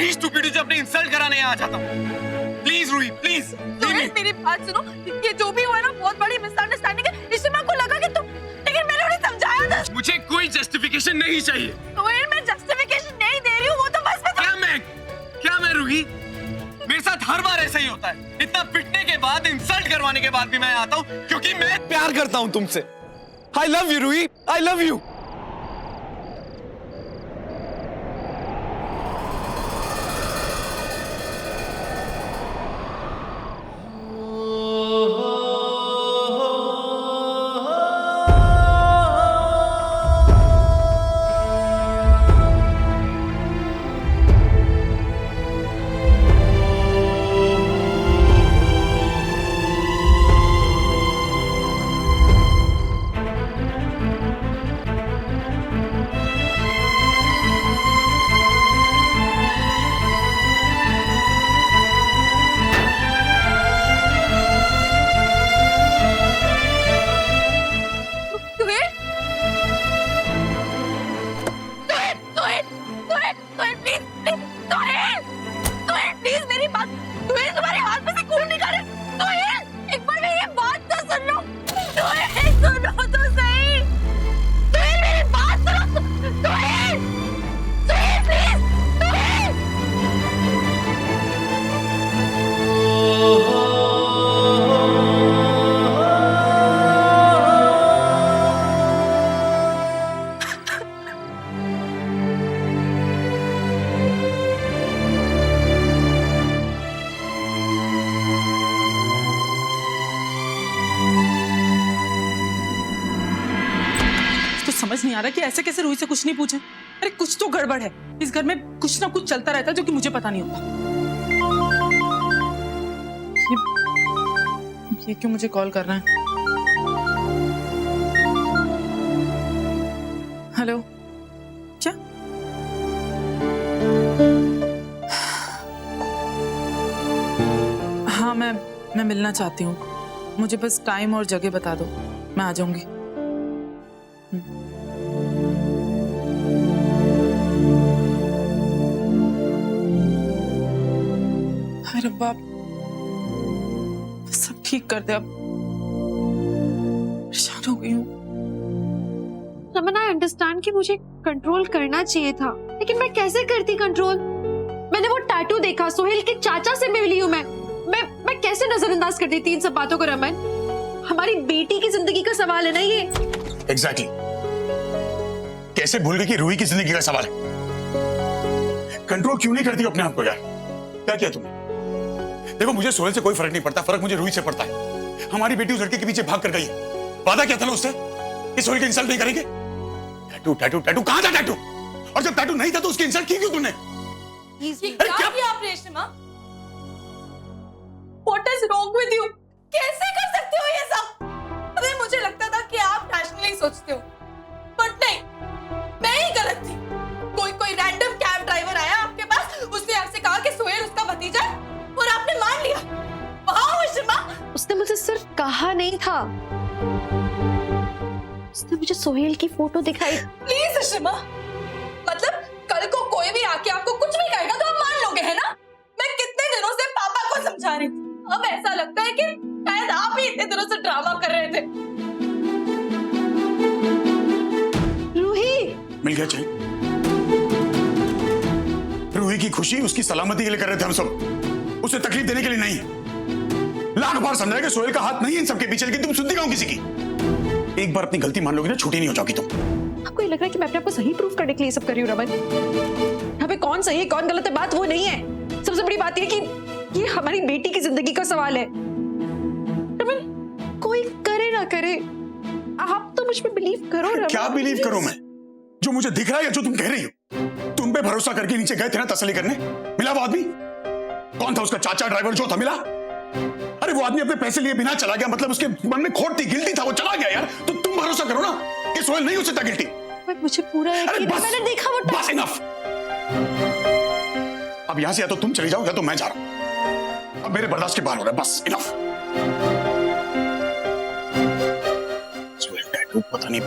ही stupid हूँ जो अपनी इंसल्ट कराने यहाँ आ जाता हूँ। प्लीज रूही प्लीज सोहेल मेरी बात सुनो, ये जो भी हुआ ना बहुत बड़ी मिसअंडरस्टैंडिंग है। इशिमा को लगा कि तुम, लेकिन मैंने उन्हें समझाया था। मुझे कोई जस्टिफिकेशन नहीं चाहिए। सोहेल मैं जस्टिफिकेशन नहीं दे रही हूँ, वो तो बस क्या मैं रूही? मेरे साथ हर बार ऐसा ही होता है। इतना पिटने के बाद, इंसल्ट करवाने के बाद भी मैं आता हूँ क्योंकि मैं प्यार करता हूँ तुमसे। I love you Ruhi, I love you. समझ नहीं आ रहा कि ऐसे कैसे रूही से कुछ नहीं पूछे। अरे कुछ तो गड़बड़ है, इस घर में कुछ ना कुछ चलता रहता है जो कि मुझे पता नहीं होता। ये क्यों मुझे कॉल कर रहा है? हेलो, क्या? हाँ मैं मिलना चाहती हूँ, मुझे बस टाइम और जगह बता दो, मैं आ जाऊंगी। अरे बाप, सब ठीक कर दे, अब परेशान हो गई हूँ। रमन, आई अंडरस्टैंड कि मुझे कंट्रोल करना चाहिए था, लेकिन मैं कैसे करती कंट्रोल? मैंने वो टैटू देखा, सोहेल के चाचा से मिली हूँ मैं कैसे नजरअंदाज कर देती इन सब बातों को? रमन, हमारी बेटी की जिंदगी का सवाल है ना ये। एग्जैक्टली। कैसे भूल गई कि रूही की जिंदगी का सवाल है? कंट्रोल क्यों नहीं करती अपने आप को यार? क्या किया तुमने? देखो मुझे सोहेल से कोई फर्क नहीं पड़ता, फर्क मुझे रूही से पड़ता है। हमारी बेटी उस लड़के के पीछे भाग कर गई है। वादा क्या था ना उससे कि सोहेल की इंसल्ट नहीं करेंगे? टैटू टैटू टैटू कहां था टैटू? और जब टैटू नहीं था तो उसकी इंसल्ट की क्यों तुमने? क्या किया आपने Ishima? What is wrong with you? कैसे कर सकते हो ये सब? अरे मुझे लगता था कि आप रैशनली सोचते हो, बट नहीं, मैं ही गलत थी। कोई रैंडम कैब ड्राइवर आया आपके पास, उसने आपसे कहा कि सोहेल उसका भतीजा है और आपने मान लिया। वाह इशिमा, उसने मुझे सिर्फ कहा नहीं था, उसने मुझे सोहेल की फोटो दिखाई। प्लीज इशिमा, मतलब कल को कोई भी आके आपको कुछ भी कहेगा तो आप मान लोगे, है ना? मैं कितने दिनों से पापा को समझा रही थी, अब ऐसा लगता है कि शायद आप ही इतने दिनों से ड्रामा कर रहे थे। रूही, मिल गया चाहिए। रूही की खुशी उसकी सलामती के लिए कर रहे थे हम सब, उसे तकलीफ देने के लिए नहीं। लाख बार समझाया कि सोहेल का हाथ नहीं है इन सबके पीछे, लेकिन तुम सुनती क्यों किसी की? एक बार अपनी गलती मान लोगी ना, छूटी नहीं हो जाओगी तुम। आपको ये लग रहा है कि मैं अपने आप को सही प्रूफ करने के लिए सब कर रही हूँ? रमन, यहाँ पे कौन सही है कौन गलत है बात वो नहीं है। सबसे बड़ी बात ये कि ये हमारी बेटी की जिंदगी का सवाल है। रमन, कोई करे ना करे, आप तो मुझ पे बिलीव करो। रमन, क्या बिलीव करूं मैं? जो मुझे दिख रहा है या जो तुम कह रही हो? तुम पे भरोसा करके नीचे गए थे ना तसल्ली करने, मिला वो आदमी? कौन था उसका चाचा ड्राइवर जो था, मिला? अरे वो आदमी अपने पैसे लिए बिना चला गया, मतलब उसके मन में खोट थी, गिल्टी था, वो चला गया यार। तो तुम भरोसा करो ना कि सोहेल नहीं हो सकता गिल्टी। मुझे पूरा यकीन है, मैंने देखा वो। बस इनफ। अब यहां से या तो तुम चली जाओ या तो मैं जा रहा हूं। अब मेरे बर्दाश्त के बाहर हो रहा है, बस इनफ। सोहेल टैटू पता नहीं